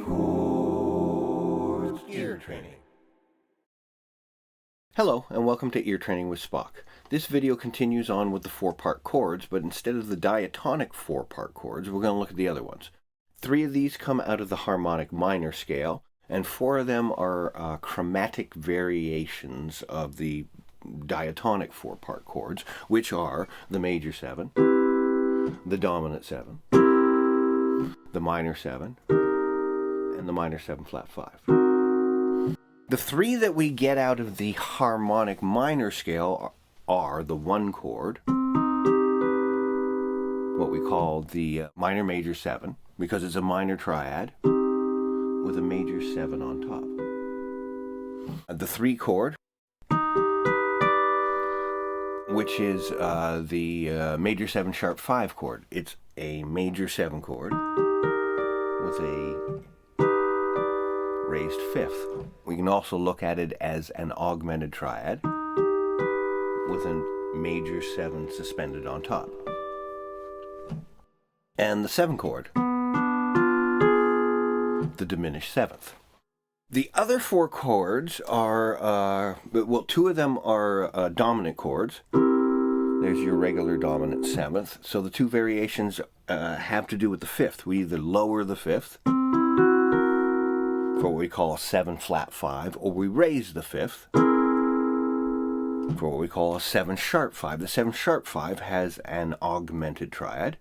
Chords. Ear training. Hello, and welcome to Ear Training with Spock. This video continues on with the four-part chords, but instead of the diatonic four-part chords, we're going to look at the other ones. 3 of these come out of the harmonic minor scale, and 4 of them are chromatic variations of the diatonic four-part chords, which are the major 7, the dominant 7, the minor 7, and the minor 7 flat 5. The 3 that we get out of the harmonic minor scale are the 1 chord, what we call the minor major 7, because it's a minor triad with a major 7 on top. The 3 chord, which is the major 7 sharp 5 chord. It's a major 7 chord with a raised 5th. We can also look at it as an augmented triad with a major 7 suspended on top. And the 7 chord, the diminished 7th. The other 4 chords are, well, 2 of them are dominant chords. There's your regular dominant 7th. So the 2 variations have to do with the 5th. We either lower the 5th for what we call a 7 flat 5, or we raise the 5th for what we call a 7 sharp 5. The 7 sharp 5 has an augmented triad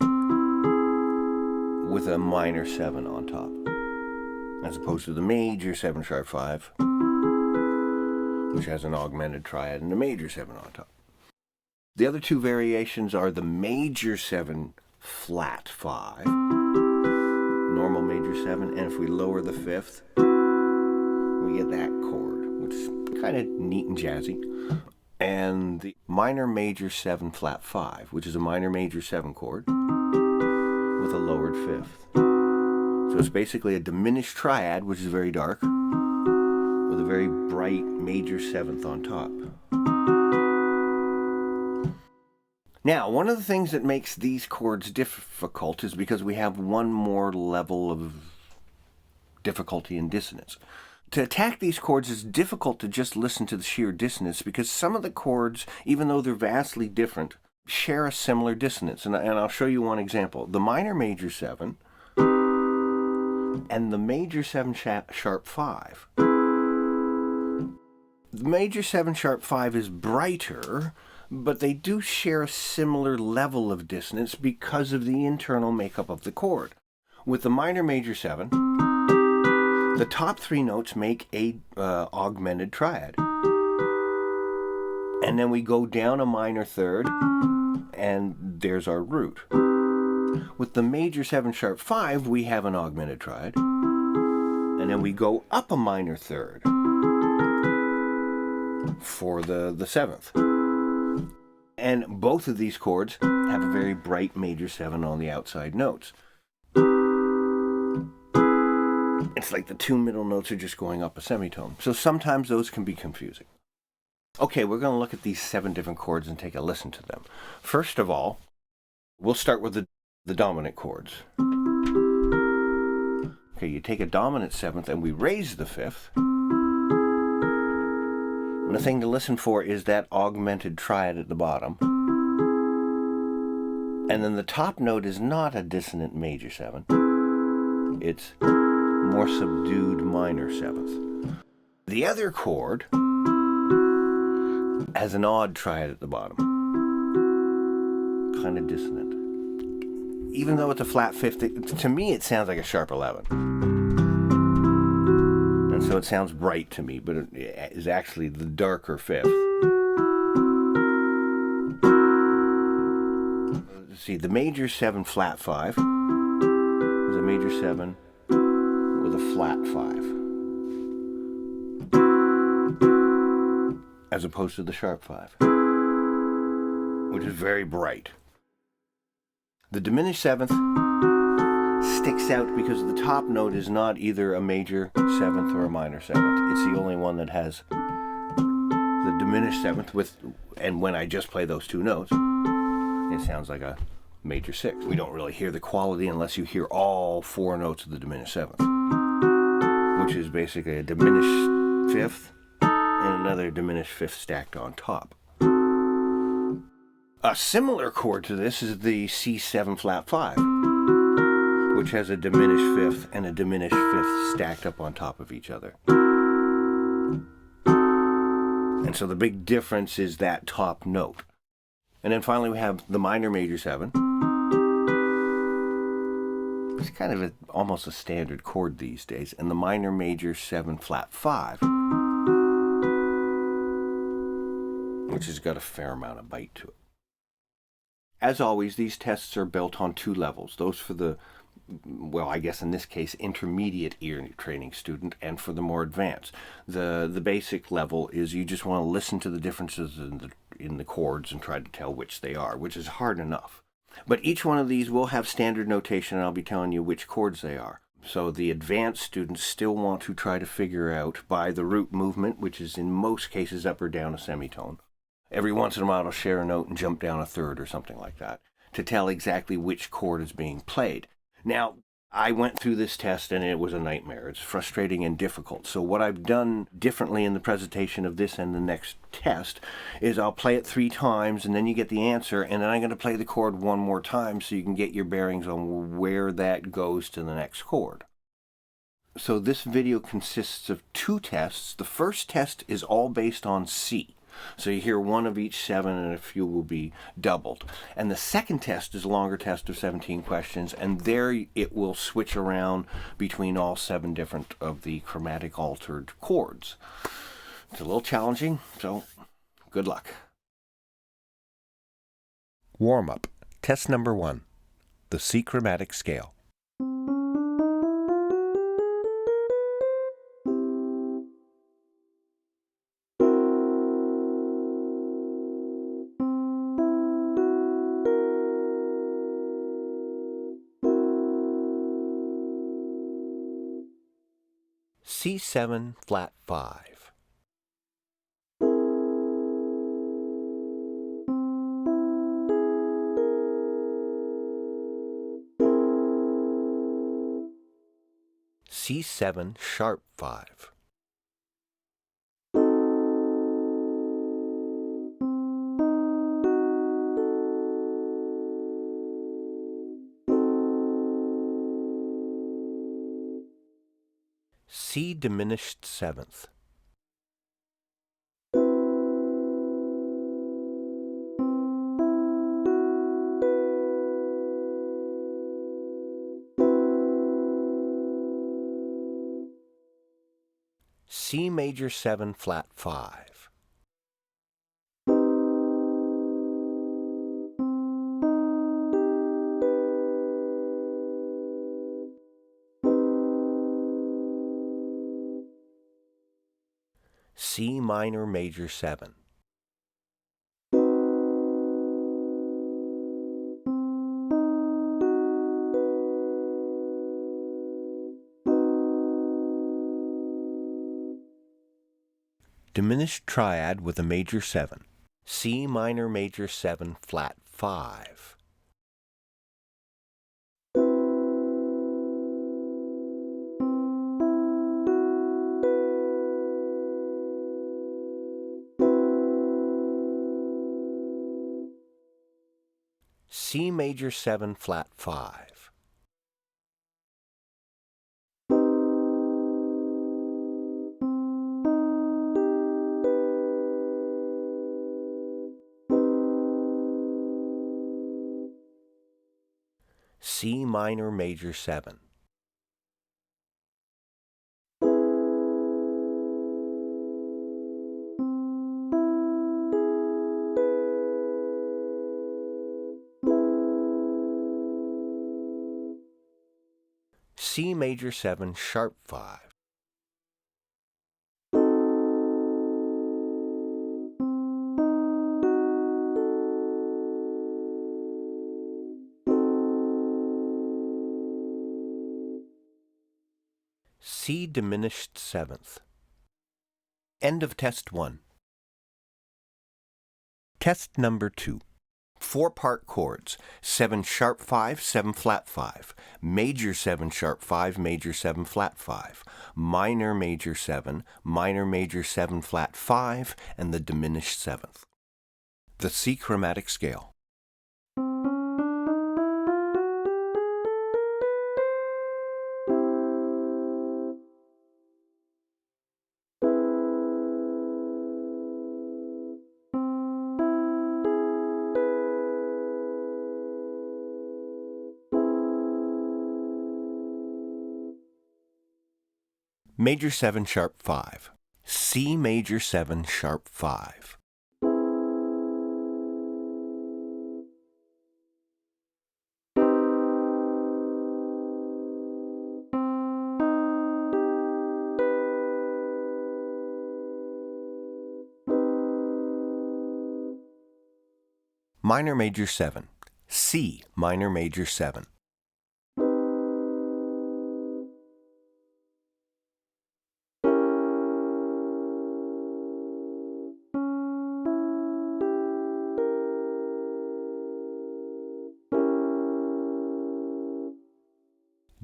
with a minor 7 on top, as opposed to the major 7 sharp 5, which has an augmented triad and a major 7 on top. The other 2 variations are the major 7 flat 5, normal major 7, and if we lower the 5th, we get that chord, which is kind of neat and jazzy. And the minor major 7 flat 5, which is a minor major 7 chord with a lowered 5th. So it's basically a diminished triad, which is very dark, with a very bright major 7th on top. Now, one of the things that makes these chords difficult is because we have one more level of difficulty in dissonance. To attack these chords, it's difficult to just listen to the sheer dissonance, because some of the chords, even though they're vastly different, share a similar dissonance. And I'll show you one example. The minor major 7 and the major 7 sharp 5. The major 7 sharp 5 is brighter, but they do share a similar level of dissonance because of the internal makeup of the chord. With the minor major 7, the top 3 notes make a augmented triad. And then we go down a minor 3rd, and there's our root. With the major 7 sharp 5, we have an augmented triad. And then we go up a minor 3rd for the 7th. And both of these chords have a very bright major 7 on the outside notes. It's like the 2 middle notes are just going up a semitone. So sometimes those can be confusing. Okay, we're going to look at these 7 different chords and take a listen to them. First of all, we'll start with the dominant chords. Okay, you take a dominant 7th and we raise the 5th. And the thing to listen for is that augmented triad at the bottom. And then the top note is not a dissonant major 7. It's more subdued minor 7th. The other chord has an odd triad at the bottom. Kind of dissonant. Even though it's a flat 5th, to me it sounds like a sharp 11. And so it sounds bright to me, but it is actually the darker 5th. See, the major 7 flat 5 is a major 7 with a flat 5, as opposed to the sharp 5, which is very bright. The diminished 7th sticks out because the top note is not either a major 7th or a minor 7th. It's the only one that has the diminished 7th with, and when I just play those 2 notes, it sounds like a major 6. We don't really hear the quality unless you hear all 4 notes of the diminished 7th, which is basically a diminished 5th and another diminished 5th stacked on top. A similar chord to this is the C7 flat 5, which has a diminished 5th and a diminished 5th stacked up on top of each other. And so the big difference is that top note. And then finally we have the minor major 7. It's kind of almost a standard chord these days. And the minor major 7 flat 5, which has got a fair amount of bite to it. As always, these tests are built on 2 levels. Those for the, well, I guess in this case, intermediate ear training student, and for the more advanced. The basic level is you just want to listen to the differences in the chords and try to tell which they are, which is hard enough. But each one of these will have standard notation, and I'll be telling you which chords they are. So the advanced students still want to try to figure out by the root movement, which is in most cases up or down a semitone. Every once in a while, it'll share a note and jump down a third or something like that to tell exactly which chord is being played. Now, I went through this test and it was a nightmare. It's frustrating and difficult. So what I've done differently in the presentation of this and the next test is I'll play it 3 times and then you get the answer, and then I'm going to play the chord 1 more time so you can get your bearings on where that goes to the next chord. So this video consists of 2 tests. The first test is all based on C. So you hear 1 of each 7 and a few will be doubled. And the second test is a longer test of 17 questions, and there it will switch around between all 7 different of the chromatic altered chords. It's a little challenging, so good luck. Warm-up. Test number 1. The C chromatic scale. C7 flat 5. C7 sharp 5. C diminished 7th. C major 7 flat 5. C minor major 7. Diminished triad with a major 7. C minor major 7 flat 5. C major 7 flat 5. C minor major 7. C major 7 sharp 5. C diminished 7th. End of test 1. Test number 2. 4-part chords: 7 sharp 5, 7 flat 5, major 7 sharp 5, major 7 flat 5, minor major 7, minor major 7 flat 5, and the diminished 7th. The C chromatic scale. Major 7 sharp 5, C major 7 sharp 5. Minor major 7, C minor major 7.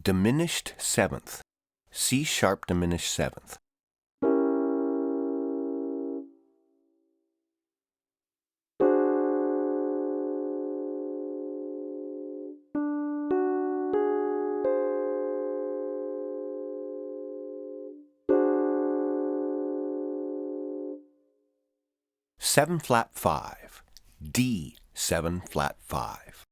Diminished 7th, C sharp diminished 7th. Seven flat 5, D 7 flat 5.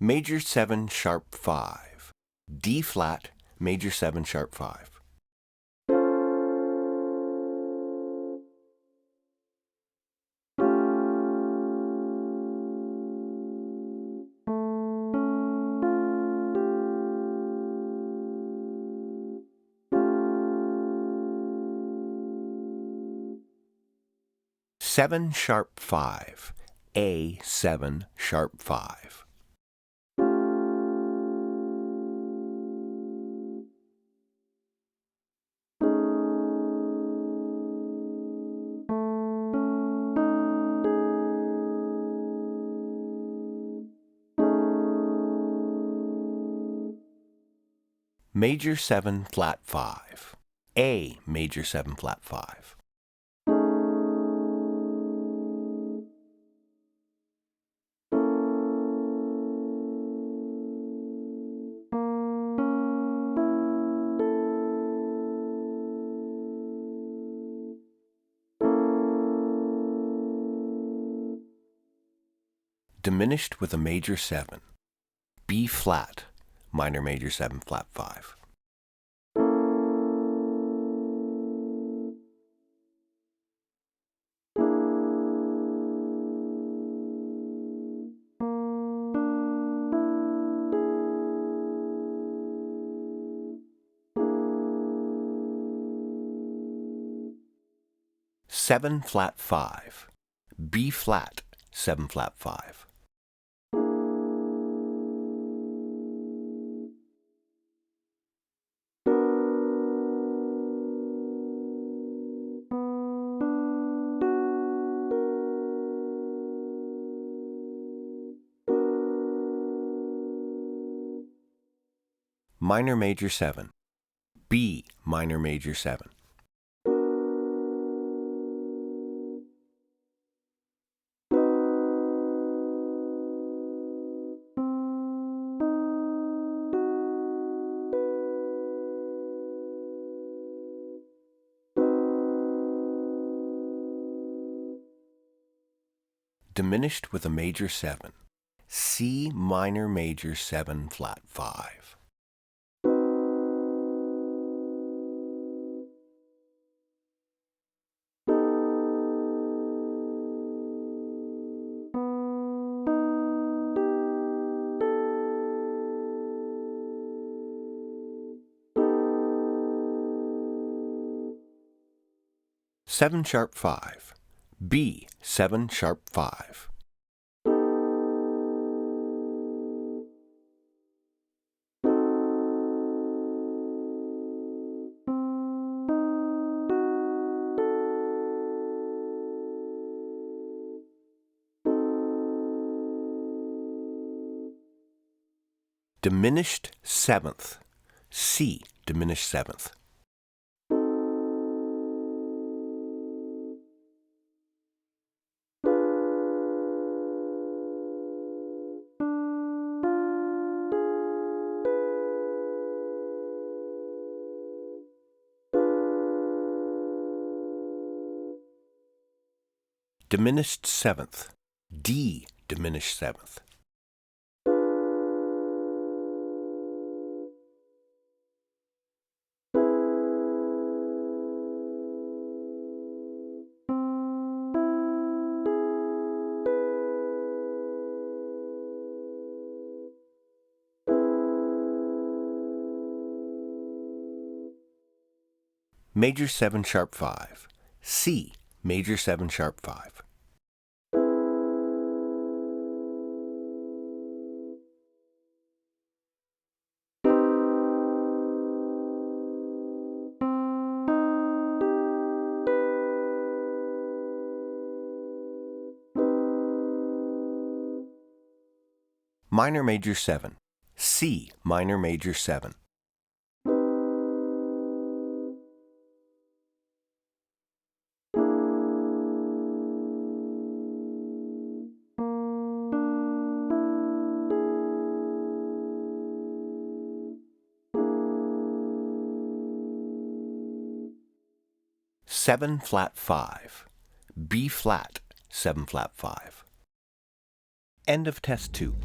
Major 7 sharp 5, D flat, major 7 sharp 5. Seven sharp 5, A 7 sharp 5. Major 7 flat 5, A major 7 flat 5. Diminished with a major 7, B flat, minor major 7 flat 5. Seven flat 5, B flat, 7 flat 5. Minor major 7, B minor major 7. Diminished with a major 7, C minor major 7 flat 5. Seven sharp 5, B, 7 sharp 5. Diminished 7th, C, diminished 7th. Diminished 7th, D, diminished 7th. Major 7 sharp 5, C, major 7 sharp 5. Minor major 7, C, minor major 7. Seven flat 5, B flat 7 flat 5. End of test 2.